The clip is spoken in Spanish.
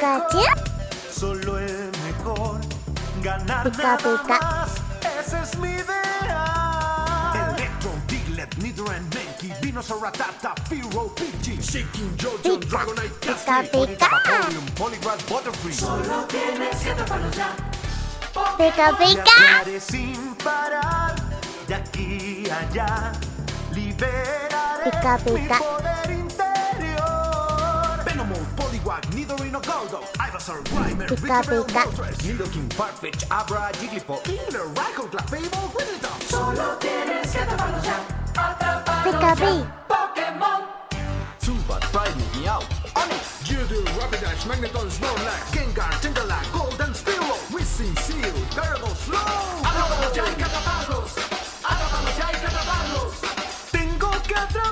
Pikachu. Solo el mejor. Ganar Pica, nada pica. más. Esa es mi idea. Electron, Diglett, Nido and Mankey, Venusaur, Rattata, Firo, Pidgey, Shaking, Jojo, Pica, Dragonite, pica, Castley, pica. Polygon, Polygrass, Butterfree. Solo tienes que atraparlos ya. Pica, Y pica. actuaré sin parar, de aquí a allá. Liberaré Pica, mi pica. poder interior. Venomoth, Poliwag, Nidorino, Golduck, Ivysaur, Grimer, Pica, Victreebel, pica. Moltres, Nidoking, Farfetch, Abra, Jigglypuff, Kingler, Raikou, Clefable, Wigglytuff. Solo tienes que atraparlos ya. Atraparlos Pica, ya. pica. Pokémon. Zubat, Pride, Meow, Onix, Geodude, Rapidash, Magneton, Snorlax, Gengar, Tangela, Golden Spearow, Whizzing Seal, Gyarados, Slow. Atrápalos ya, hay que atraparlos.